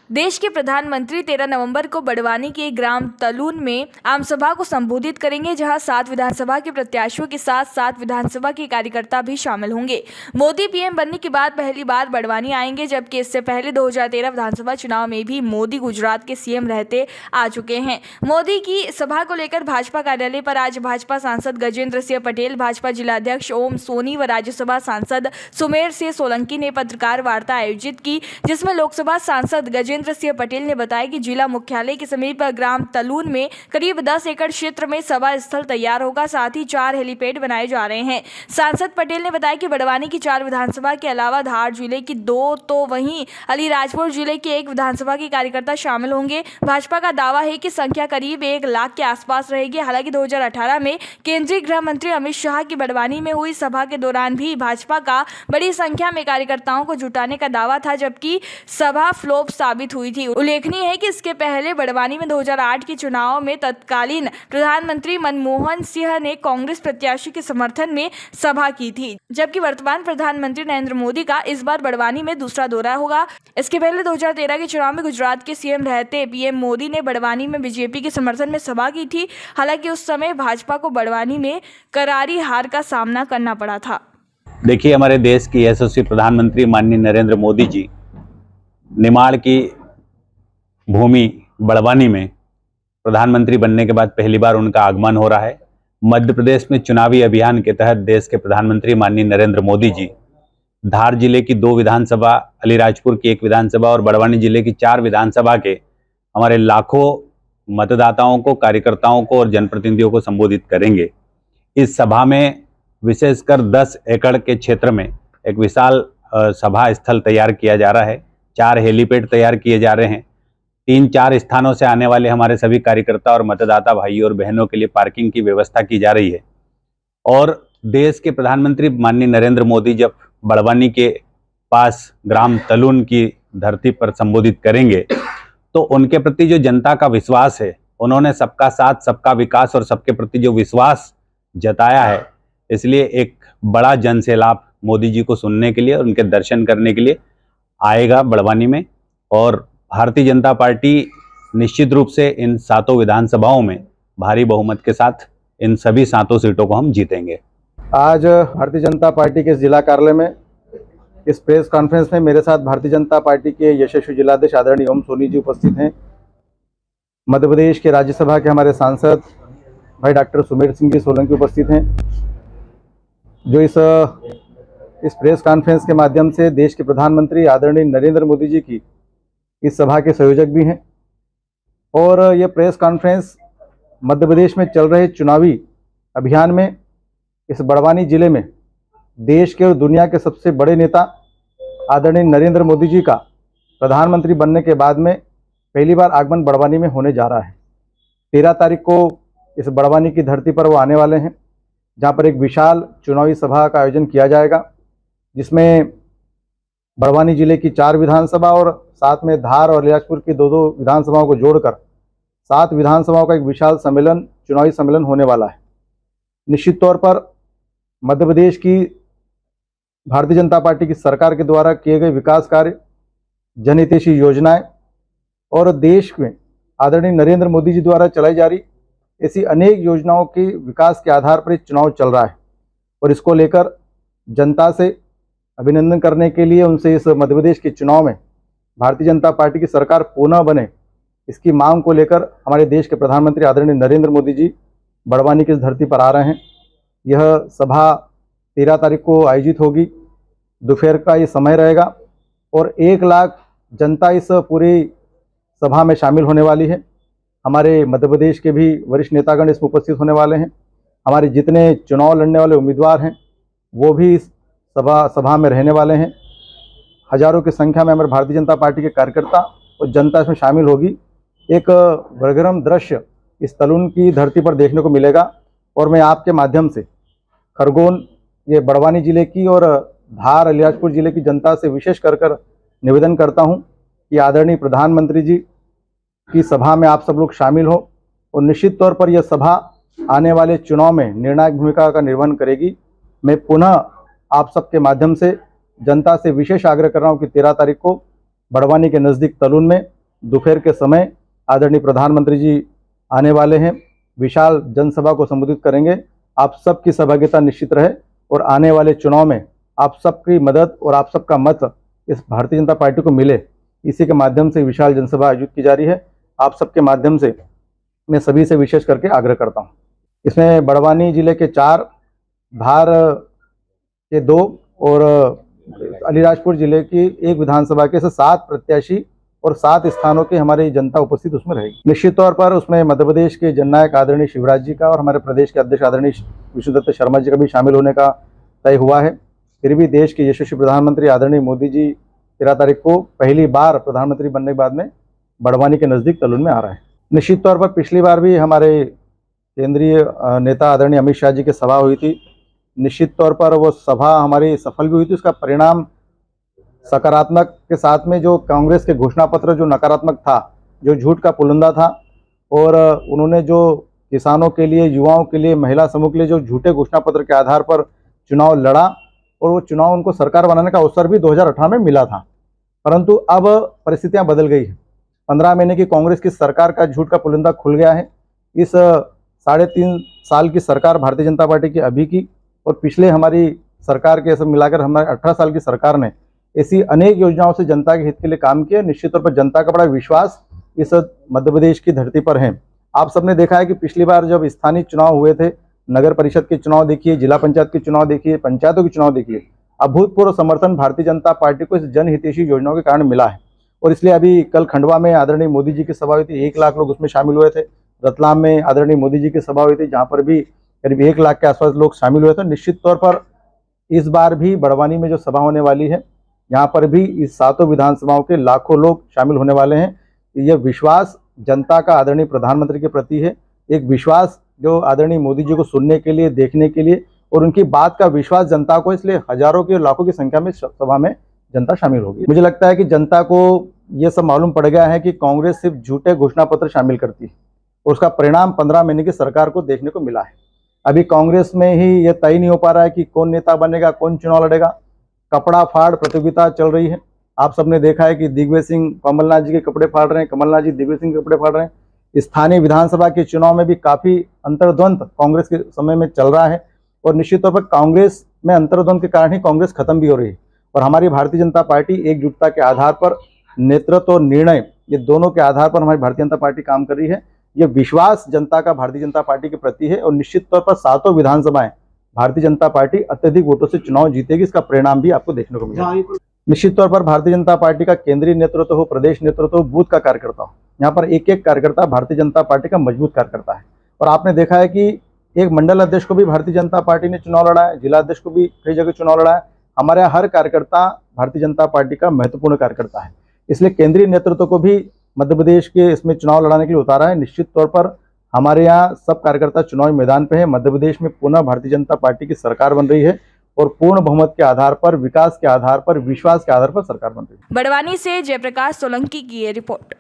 देश के प्रधानमंत्री 13 नवंबर को बड़वानी के ग्राम तलून में आमसभा को संबोधित करेंगे, जहां 7 विधानसभा के प्रत्याशियों के साथ 7 विधानसभा के कार्यकर्ता भी शामिल होंगे। मोदी पीएम बनने के बाद पहली बार बड़वानी आएंगे, जबकि इससे पहले 2013 विधानसभा चुनाव में भी मोदी गुजरात के सीएम रहते आ चुके हैं। मोदी की सभा को लेकर भाजपा कार्यालय पर आज भाजपा सांसद गजेंद्र सिंह पटेल, भाजपा जिलाध्यक्ष ओम सोनी व राज्यसभा सांसद सुमेर सिंह सोलंकी ने पत्रकार वार्ता आयोजित की, जिसमें लोकसभा सांसद गजेंद्र सिंह पटेल ने बताया कि जिला मुख्यालय के समीप ग्राम तलून में करीब 10 एकड़ क्षेत्र में सभा स्थल तैयार होगा, साथ ही 4 हेलीपैड बनाए जा रहे हैं। सांसद पटेल ने बताया कि बड़वानी की 4 विधानसभा के अलावा धार जिले की 2 तो वहीं अलीराजपुर जिले के 1 विधानसभा के कार्यकर्ता शामिल होंगे। भाजपा का दावा है कि संख्या करीब 1 लाख के आसपास रहेगी। हालांकि 2018 में केंद्रीय गृह मंत्री अमित शाह की बड़वानी में हुई सभा के दौरान भी भाजपा का बड़ी संख्या में कार्यकर्ताओं को जुटाने का दावा था, जबकि सभा फ्लॉप साबित हुई थी। उल्लेखनीय है कि इसके पहले बड़वानी में 2008 के चुनाव में तत्कालीन प्रधानमंत्री मनमोहन सिंह ने कांग्रेस प्रत्याशी के समर्थन में सभा की थी, जबकि वर्तमान प्रधानमंत्री नरेंद्र मोदी का इस बार बड़वानी में दूसरा दौरा होगा। इसके पहले 2013 के चुनाव में गुजरात के सीएम रहते पीएम मोदी ने बड़वानी में बीजेपी के समर्थन में सभा की थी। हालांकि उस समय भाजपा को बड़वानी में करारी हार का सामना करना पड़ा था। देखिए, हमारे देश की यशस्वी प्रधानमंत्री माननीय नरेंद्र मोदी जी निमाड़ की भूमि बड़वानी में प्रधानमंत्री बनने के बाद पहली बार उनका आगमन हो रहा है। मध्य प्रदेश में चुनावी अभियान के तहत देश के प्रधानमंत्री माननीय नरेंद्र मोदी जी धार जिले की 2 विधानसभा, अलीराजपुर की 1 विधानसभा और बड़वानी जिले की 4 विधानसभा के हमारे लाखों मतदाताओं को, कार्यकर्ताओं को और जनप्रतिनिधियों को संबोधित करेंगे। इस सभा में विशेषकर 10 एकड़ के क्षेत्र में एक विशाल सभा स्थल तैयार किया जा रहा है। 4 हेलीपैड तैयार किए जा रहे हैं। 3-4 स्थानों से आने वाले हमारे सभी कार्यकर्ता और मतदाता भाइयों और बहनों के लिए पार्किंग की व्यवस्था की जा रही है। और देश के प्रधानमंत्री माननीय नरेंद्र मोदी जब बड़वानी के पास ग्राम तलून की धरती पर संबोधित करेंगे तो उनके प्रति जो जनता का विश्वास है, उन्होंने सबका साथ, सबका विकास और सबके प्रति जो विश्वास जताया है, इसलिए एक बड़ा जनसैलाब मोदी जी को सुनने के लिए और उनके दर्शन करने के लिए आएगा बड़वानी में। और भारतीय जनता पार्टी निश्चित रूप से इन 7 विधानसभाओं में भारी बहुमत के साथ इन सभी 7 सीटों को हम जीतेंगे। आज भारतीय जनता पार्टी के जिला कार्यालय में इस प्रेस कॉन्फ्रेंस में मेरे साथ भारतीय जनता पार्टी के यशस्वी जिलाध्यक्ष आदरणीय ओम सोनी जी उपस्थित हैं। मध्य प्रदेश के राज्यसभा के हमारे सांसद भाई डॉक्टर सुमेर सिंह जी सोलंकी उपस्थित हैं, जो इस प्रेस कॉन्फ्रेंस के माध्यम से देश के प्रधानमंत्री आदरणीय नरेंद्र मोदी जी की इस सभा के संयोजक भी हैं। और ये प्रेस कॉन्फ्रेंस मध्य प्रदेश में चल रहे चुनावी अभियान में इस बड़वानी जिले में देश के और दुनिया के सबसे बड़े नेता आदरणीय नरेंद्र मोदी जी का प्रधानमंत्री बनने के बाद में पहली बार आगमन बड़वानी में होने जा रहा है। 13 तारीख को इस बड़वानी की धरती पर वो आने वाले हैं, जहाँ पर एक विशाल चुनावी सभा का आयोजन किया जाएगा, जिसमें बड़वानी जिले की 4 विधानसभा और साथ में धार और अलीराजपुर की 2-2 विधानसभाओं को जोड़कर 7 विधानसभाओं का एक विशाल सम्मेलन, चुनावी सम्मेलन होने वाला है। निश्चित तौर पर मध्य प्रदेश की भारतीय जनता पार्टी की सरकार के द्वारा किए गए विकास कार्य, जनहितैषी योजनाएं और देश में आदरणीय नरेंद्र मोदी जी द्वारा चलाई जा रही ऐसी अनेक योजनाओं के विकास के आधार पर चुनाव चल रहा है। और इसको लेकर जनता से अभिनंदन करने के लिए, उनसे इस मध्य प्रदेश के चुनाव में भारतीय जनता पार्टी की सरकार पुनः बने, इसकी मांग को लेकर हमारे देश के प्रधानमंत्री आदरणीय नरेंद्र मोदी जी बड़वानी की इस धरती पर आ रहे हैं। यह सभा 13 तारीख को आयोजित होगी। दोपहर का ये समय रहेगा और 1 लाख जनता इस पूरी सभा में शामिल होने वाली है। हमारे मध्य प्रदेश के भी वरिष्ठ नेतागण इसमें उपस्थित होने वाले हैं। हमारे जितने चुनाव लड़ने वाले उम्मीदवार हैं वो भी इस सभा में रहने वाले हैं। हजारों की संख्या में हमारे भारतीय जनता पार्टी के कार्यकर्ता और जनता इसमें शामिल होगी। एक बड़गरम दृश्य इस तलून की धरती पर देखने को मिलेगा। और मैं आपके माध्यम से खरगोन, ये बड़वानी जिले की और धार अलीराजपुर जिले की जनता से विशेष कर निवेदन करता हूं कि आदरणीय प्रधानमंत्री जी की सभा में आप सब लोग शामिल हो और निश्चित तौर पर यह सभा आने वाले चुनाव में निर्णायक भूमिका का निर्वहन करेगी। मैं पुनः आप सबके माध्यम से जनता से विशेष आग्रह कर रहा हूं कि 13 तारीख को बड़वानी के नज़दीक तलून में दोपहर के समय आदरणीय प्रधानमंत्री जी आने वाले हैं, विशाल जनसभा को संबोधित करेंगे। आप सबकी सहभागिता निश्चित रहे और आने वाले चुनाव में आप सबकी मदद और आप सबका मत इस भारतीय जनता पार्टी को मिले, इसी के माध्यम से विशाल जनसभा आयोजित की जा रही है। आप सबके माध्यम से मैं सभी से विशेष करके आग्रह करता हूँ। इसमें बड़वानी जिले के 4, धार के 2 और अलीराजपुर जिले की 1 विधानसभा के 7 प्रत्याशी और 7 स्थानों की हमारी जनता उपस्थित उसमें रहेगी। निश्चित तौर पर उसमें मध्य प्रदेश के जननायक आदरणीय शिवराज जी का और हमारे प्रदेश के अध्यक्ष आदरणीय विष्णुदत्त शर्मा जी का भी शामिल होने का तय हुआ है। फिर भी देश के यशस्वी प्रधानमंत्री आदरणीय मोदी जी 13 तारीख को पहली बार प्रधानमंत्री बनने के बाद में बड़वानी के नज़दीक तलून में आ रहे हैं। निश्चित तौर पर पिछली बार भी हमारे केंद्रीय नेता आदरणीय अमित शाह जी की सभा हुई थी। निश्चित तौर पर वो सभा हमारी सफल भी हुई थी। उसका परिणाम सकारात्मक के साथ में जो कांग्रेस के घोषणा पत्र जो नकारात्मक था, जो झूठ का पुलिंदा था, और उन्होंने जो किसानों के लिए, युवाओं के लिए, महिला समूह के लिए जो झूठे घोषणा पत्र के आधार पर चुनाव लड़ा और वो चुनाव उनको सरकार बनाने का अवसर भी 2018 में मिला था। परंतु अब परिस्थितियां बदल गई हैं। 15 महीने की कांग्रेस की सरकार का झूठ का पुलिंदा खुल गया है। इस 3.5 साल की सरकार भारतीय जनता पार्टी की अभी की और पिछले हमारी सरकार के सब मिलाकर हमारे 18 साल की सरकार ने ऐसी अनेक योजनाओं से जनता के हित के लिए काम किया। निश्चित तौर पर जनता का बड़ा विश्वास इस मध्य प्रदेश की धरती पर है। आप सबने देखा है कि पिछली बार जब स्थानीय चुनाव हुए थे, नगर परिषद के चुनाव देखिए, जिला पंचायत के चुनाव देखिए, पंचायतों के चुनाव देखिए, अभूतपूर्व समर्थन भारतीय जनता पार्टी को इस जनहितैषी योजनाओं के कारण मिला है। और इसलिए अभी कल खंडवा में आदरणीय मोदी जी की सभा हुई थी, 1 लाख लोग उसमें शामिल हुए थे। रतलाम में आदरणीय मोदी जी की सभा हुई थी, जहाँ पर भी करीब 1 लाख के आसपास लोग शामिल हुए थे। निश्चित तौर पर इस बार भी बड़वानी में जो सभा होने वाली है, यहाँ पर भी इस 7 विधानसभाओं के लाखों लोग शामिल होने वाले हैं। यह विश्वास जनता का आदरणीय प्रधानमंत्री के प्रति है, एक विश्वास जो आदरणीय मोदी जी को सुनने के लिए, देखने के लिए और उनकी बात का विश्वास जनता को, इसलिए हजारों की, लाखों की संख्या में सभा में जनता शामिल होगी। मुझे लगता है कि जनता को ये सब मालूम पड़ गया है कि कांग्रेस सिर्फ झूठे घोषणा पत्र शामिल करती है और उसका परिणाम 15 महीने की सरकार को देखने को मिला है। अभी कांग्रेस में ही ये तय नहीं हो पा रहा है कि कौन नेता बनेगा, कौन चुनाव लड़ेगा। कपड़ा फाड़ प्रतियोगिता चल रही है। आप सबने देखा है कि दिग्विजय सिंह कमलनाथ जी के कपड़े फाड़ रहे हैं, कमलनाथ जी दिग्विजय सिंह के कपड़े फाड़ रहे हैं। स्थानीय विधानसभा के चुनाव में भी काफी अंतर्द्वंद कांग्रेस के समय में चल रहा है और निश्चित तौर पर कांग्रेस में अंतर्द्वंद के कारण ही कांग्रेस खत्म भी हो रही है। और हमारी भारतीय जनता पार्टी एकजुटता के आधार पर, नेतृत्व और निर्णय, ये दोनों के आधार पर हमारी भारतीय जनता पार्टी काम कर रही है। ये विश्वास जनता का भारतीय जनता पार्टी के प्रति है और निश्चित तौर पर 7 विधानसभाएं भारतीय जनता पार्टी अत्यधिक वोटों से चुनाव जीतेगी। इसका परिणाम भी आपको देखने को मिलेगा। निश्चित तौर पर भारतीय जनता पार्टी का केंद्रीय नेतृत्व हो, प्रदेश नेतृत्व हो, बूथ का कार्यकर्ता हो, यहाँ पर एक एक कार्यकर्ता भारतीय जनता पार्टी का मजबूत कार्यकर्ता है। और आपने देखा है कि एक मंडल अध्यक्ष को भी भारतीय जनता पार्टी ने चुनाव लड़ा है, जिला अध्यक्ष को भी कई जगह चुनाव लड़ा है। हमारे यहाँ हर कार्यकर्ता भारतीय जनता पार्टी का महत्वपूर्ण कार्यकर्ता है। इसलिए केंद्रीय नेतृत्व को भी मध्य प्रदेश के इसमें चुनाव लड़ाने के लिए उतारा है। निश्चित तौर पर हमारे यहाँ सब कार्यकर्ता चुनावी मैदान पे है। मध्य प्रदेश में पुनः भारतीय जनता पार्टी की सरकार बन रही है और पूर्ण बहुमत के आधार पर, विकास के आधार पर, विश्वास के आधार पर सरकार बन रही है। बड़वानी से जयप्रकाश सोलंकी की ये रिपोर्ट।